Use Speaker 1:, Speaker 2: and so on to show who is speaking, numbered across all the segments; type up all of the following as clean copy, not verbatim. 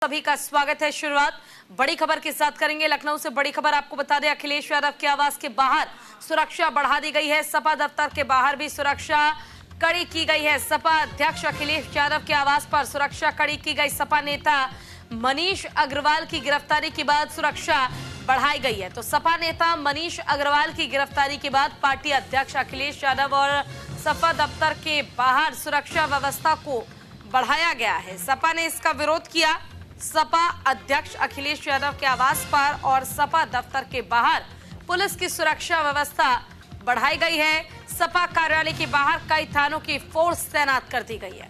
Speaker 1: सभी का स्वागत है। शुरुआत बड़ी खबर के साथ करेंगे। लखनऊ से बड़ी खबर आपको बता दें, अखिलेश यादव के आवास के बाहर सुरक्षा बढ़ा दी गई है। सपा दफ्तर के बाहर भी सुरक्षा कड़ी की गई है। सपा अध्यक्ष अखिलेश यादव के आवास पर सुरक्षा कड़ी की गई। सपा नेता मनीष अग्रवाल की गिरफ्तारी के बाद सुरक्षा बढ़ाई गई है। तो सपा नेता मनीष अग्रवाल की गिरफ्तारी के बाद पार्टी अध्यक्ष अखिलेश यादव और सपा दफ्तर के बाहर सुरक्षा व्यवस्था को बढ़ाया गया है। सपा ने इसका विरोध किया। सपा अध्यक्ष अखिलेश यादव के आवास पर और सपा दफ्तर के बाहर पुलिस की सुरक्षा व्यवस्था बढ़ाई गई है। सपा कार्यालय के बाहर कई थानों की फोर्स तैनात कर दी गई है।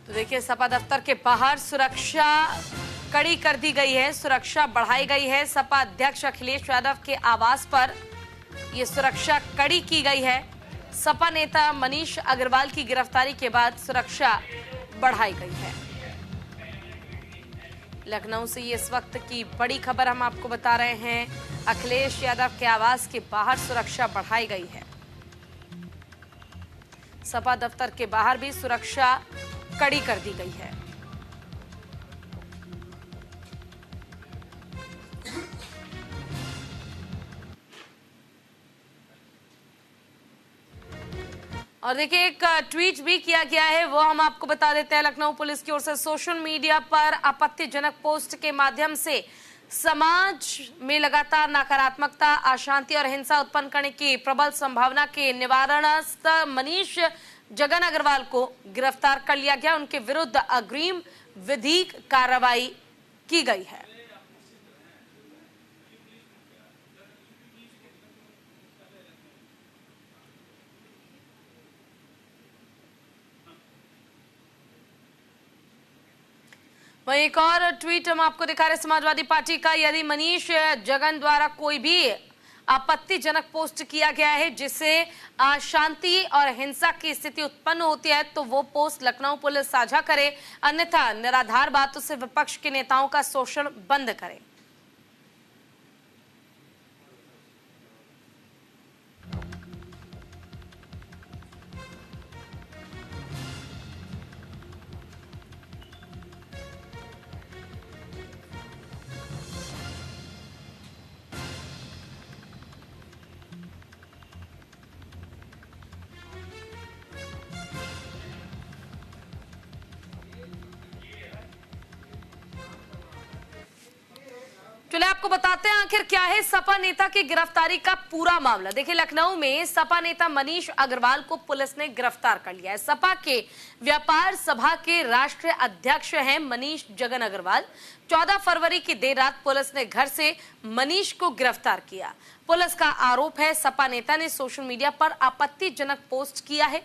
Speaker 1: तो देखिए, सपा दफ्तर के बाहर सुरक्षा कड़ी कर दी गई है, सुरक्षा बढ़ाई गई है। सपा अध्यक्ष अखिलेश यादव के आवास पर यह सुरक्षा कड़ी की गई है। सपा नेता मनीष अग्रवाल की गिरफ्तारी के बाद सुरक्षा बढ़ाई गई है। लखनऊ से ये इस वक्त की बड़ी खबर हम आपको बता रहे हैं। अखिलेश यादव के आवास के बाहर सुरक्षा बढ़ाई गई है। सपा दफ्तर के बाहर भी सुरक्षा कड़ी कर दी गई है। और देखिए, एक ट्वीट भी किया गया है, वो हम आपको बता देते हैं। लखनऊ पुलिस की ओर से सोशल मीडिया पर आपत्तिजनक पोस्ट के माध्यम से समाज में लगातार नकारात्मकता, अशांति और हिंसा उत्पन्न करने की प्रबल संभावना के निवारणार्थ मनीष जगन अग्रवाल को गिरफ्तार कर लिया गया। उनके विरुद्ध अग्रिम विधिक कार्रवाई की गई है। वहीं एक और ट्वीट हम आपको दिखा रहे समाजवादी पार्टी का। यदि मनीष जगन द्वारा कोई भी आपत्तिजनक पोस्ट किया गया है जिससे अशांति और हिंसा की स्थिति उत्पन्न होती है तो वो पोस्ट लखनऊ पुलिस साझा करे, अन्यथा निराधार बातों से विपक्ष के नेताओं का शोषण बंद करे। चलिए आपको बताते हैं आखिर क्या है सपा नेता की गिरफ्तारी का पूरा मामला। देखिए, लखनऊ में सपा नेता मनीष अग्रवाल को पुलिस ने गिरफ्तार कर लिया है। सपा के व्यापार सभा के राष्ट्रीय अध्यक्ष हैं मनीष जगन अग्रवाल। 14 फरवरी की देर रात पुलिस ने घर से मनीष को गिरफ्तार किया। पुलिस का आरोप है खपा नेता ने सोशल मीडिया पर आपत्तिजनक पोस्ट किया है।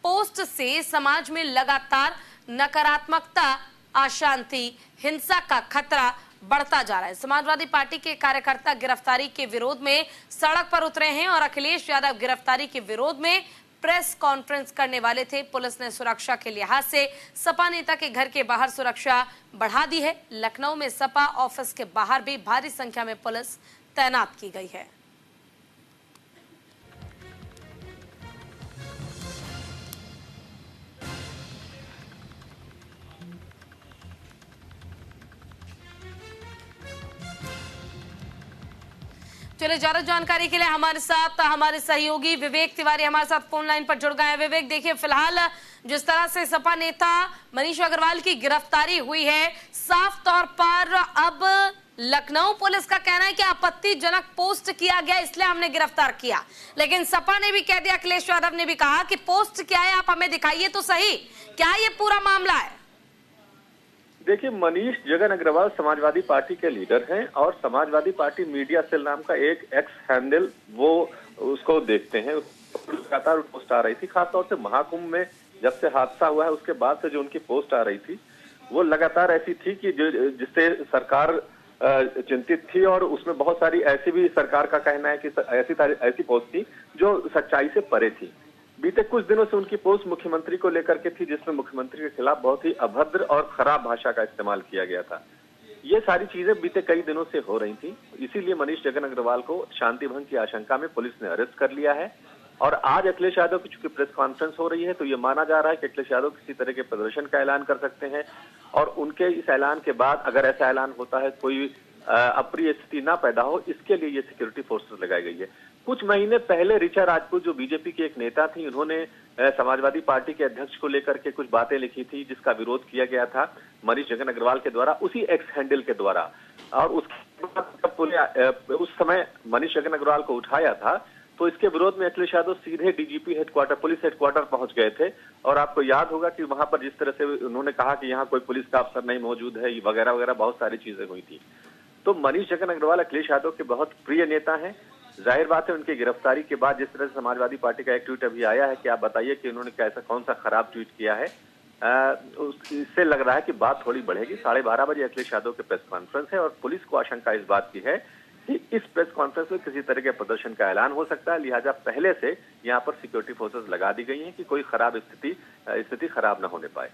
Speaker 1: पोस्ट से समाज में लगातार नकारात्मकता, अशांति, हिंसा का खतरा बढ़ता जा रहा है। समाजवादी पार्टी के कार्यकर्ता गिरफ्तारी के विरोध में सड़क पर उतरे हैं और अखिलेश यादव गिरफ्तारी के विरोध में प्रेस कॉन्फ्रेंस करने वाले थे। पुलिस ने सुरक्षा के लिहाज से सपा नेता के घर के बाहर सुरक्षा बढ़ा दी है। लखनऊ में सपा ऑफिस के बाहर भी भारी संख्या में पुलिस तैनात की गई है। चलिए, ज्यादा जानकारी के लिए हमारे साथ हमारे सहयोगी विवेक तिवारी हमारे साथ फोन लाइन पर जुड़ गए हैं। विवेक, देखिए, फिलहाल जिस तरह से सपा नेता मनीष अग्रवाल की गिरफ्तारी हुई है, साफ तौर पर अब लखनऊ पुलिस का कहना है कि आपत्तिजनक पोस्ट किया गया इसलिए हमने गिरफ्तार किया, लेकिन सपा ने भी कह दिया, अखिलेश यादव ने भी कहा कि पोस्ट क्या है, आप हमें दिखाइए तो सही। क्या ये पूरा मामला है?
Speaker 2: देखिए, मनीष जगन अग्रवाल समाजवादी पार्टी के लीडर हैं और समाजवादी पार्टी मीडिया सेल नाम का एक एक्स हैंडल वो उसको देखते हैं। लगातार पोस्ट आ रही थी, खासतौर से महाकुंभ में जब से हादसा हुआ है उसके बाद से जो उनकी पोस्ट आ रही थी वो लगातार ऐसी थी कि जिससे सरकार चिंतित थी और उसमें बहुत सारी ऐसी भी सरकार का कहना है कि ऐसी पोस्ट थी जो सच्चाई से परे थी। बीते कुछ दिनों से उनकी पोस्ट मुख्यमंत्री को लेकर के थी जिसमें मुख्यमंत्री के खिलाफ बहुत ही अभद्र और खराब भाषा का इस्तेमाल किया गया था। ये सारी चीजें बीते कई दिनों से हो रही थी, इसीलिए मनीष जगन अग्रवाल को शांति भंग की आशंका में पुलिस ने अरेस्ट कर लिया है और आज अखिलेश यादव की चूंकि प्रेस कॉन्फ्रेंस हो रही है तो ये माना जा रहा है कि अखिलेश यादव किसी तरह के प्रदर्शन का ऐलान कर सकते हैं और उनके इस ऐलान के बाद अगर ऐसा ऐलान होता है कोई अप्रिय स्थिति ना पैदा हो, इसके लिए ये सिक्योरिटी फोर्सेस लगाई गई है। कुछ महीने पहले ऋचा राजपूत जो बीजेपी की एक नेता थी, उन्होंने समाजवादी पार्टी के अध्यक्ष को लेकर के कुछ बातें लिखी थी जिसका विरोध किया गया था मनीष जगन अग्रवाल के द्वारा, उसी एक्स हैंडल के द्वारा। और उस समय मनीष जगन अग्रवाल को उठाया था तो इसके विरोध में अखिलेश यादव सीधे डीजीपी हेडक्वार्टर, पुलिस हेडक्वार्टर पहुंच गए थे। और आपको याद होगा कि वहां पर जिस तरह से उन्होंने कहा कि यहाँ कोई पुलिस का अफसर नहीं मौजूद है, वगैरह वगैरह बहुत सारी चीजें हुई थी। तो मनीष जगन अग्रवाल अखिलेश यादव के बहुत प्रिय नेता हैं। जाहिर बात है उनकी गिरफ्तारी के बाद जिस तरह से समाजवादी पार्टी का एक ट्वीट अभी आया है कि आप बताइए कि उन्होंने कैसा कौन सा खराब ट्वीट किया है, इससे लग रहा है कि बात थोड़ी बढ़ेगी। 12:30 बजे अखिलेश यादव के प्रेस कॉन्फ्रेंस है और पुलिस को आशंका इस बात की है कि इस प्रेस कॉन्फ्रेंस में किसी तरह के प्रदर्शन का ऐलान हो सकता है, लिहाजा पहले से यहाँ पर सिक्योरिटी फोर्सेस लगा दी गई हैं कि कोई खराब स्थिति खराब न होने पाए।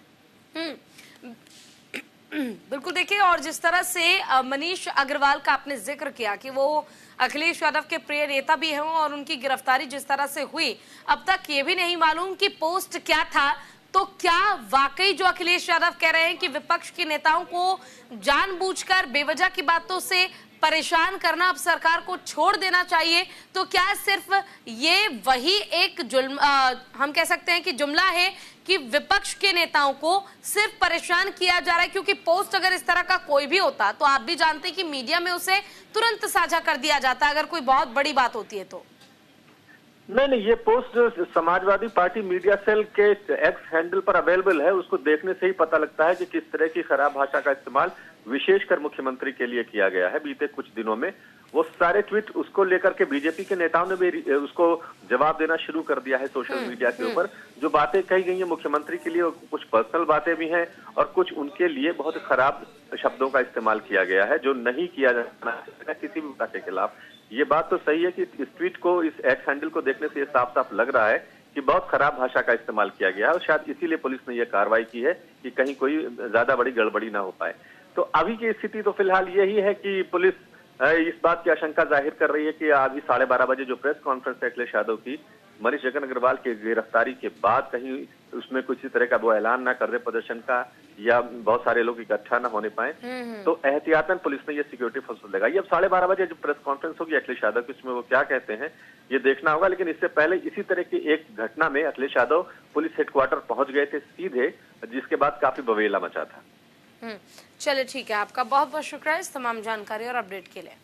Speaker 1: बिल्कुल, देखिए, और जिस तरह से मनीष अग्रवाल का आपने जिक्र किया कि वो अखिलेश यादव के प्रिय नेता भी हैं और उनकी गिरफ्तारी जिस तरह से हुई, अब तक ये भी नहीं मालूम कि पोस्ट क्या था। तो क्या वाकई जो अखिलेश यादव कह रहे हैं कि विपक्ष के नेताओं को जानबूझकर बेवजह की बातों से परेशान करना अब सरकार को छोड़ देना चाहिए, तो क्या सिर्फ ये वही एक जुल्म हम कह सकते हैं कि जुमला है कि विपक्ष के नेताओं को सिर्फ परेशान किया जा रहा है? क्योंकि पोस्ट अगर इस तरह का कोई भी होता तो आप भी जानते हैं कि मीडिया में उसे तुरंत साझा कर दिया जाता अगर कोई बहुत बड़ी बात होती है तो।
Speaker 2: नहीं, ये post Samajwadi Party media cell के एक्स हैंडल पर अवेलेबल है। उसको देखने से ही पता लगता है कि किस तरह की खराब भाषा का इस्तेमाल विशेषकर मुख्यमंत्री के लिए किया गया है बीते कुछ दिनों में। वो सारे ट्वीट उसको लेकर के बीजेपी के नेताओं ने भी उसको जवाब देना शुरू कर दिया है सोशल मीडिया के ऊपर। जो बातें कही गई है मुख्यमंत्री के लिए, कुछ पर्सनल बातें भी हैं और कुछ उनके लिए बहुत खराब शब्दों का इस्तेमाल किया गया है जो नहीं किया जाना चाहिए किसी भी नेता के खिलाफ। ये बात तो सही है कि इस ट्वीट को, इस एक्स हैंडल को देखने से ये साफ साफ लग रहा है कि बहुत खराब भाषा का इस्तेमाल किया गया है और शायद इसीलिए पुलिस ने यह कार्रवाई की है कि कहीं कोई ज्यादा बड़ी गड़बड़ी ना हो पाए। तो अभी की स्थिति तो फिलहाल यही है कि पुलिस इस बात की आशंका जाहिर कर रही है कि आज 12:30 बजे जो प्रेस कॉन्फ्रेंस है अखिलेश यादव की मनीष जगन अग्रवाल की गिरफ्तारी के बाद कहीं उसमें किसी तरह का वो ऐलान ना कर दे प्रदर्शन का या बहुत सारे लोग इकट्ठा ना होने पाए, तो एहतियातन पुलिस ने ये सिक्योरिटी फोर्स लगाई। अब 12:30 बजे जो प्रेस कॉन्फ्रेंस होगी अखिलेश यादव की, उसमें वो क्या कहते हैं ये देखना होगा। लेकिन इससे पहले इसी तरह की एक घटना में अखिलेश यादव पुलिस हेडक्वार्टर पहुंच गए थे सीधे, जिसके बाद काफी बवेला मचा था।
Speaker 1: चलिए, ठीक है, आपका बहुत बहुत शुक्रिया इस तमाम जानकारी और अपडेट के लिए।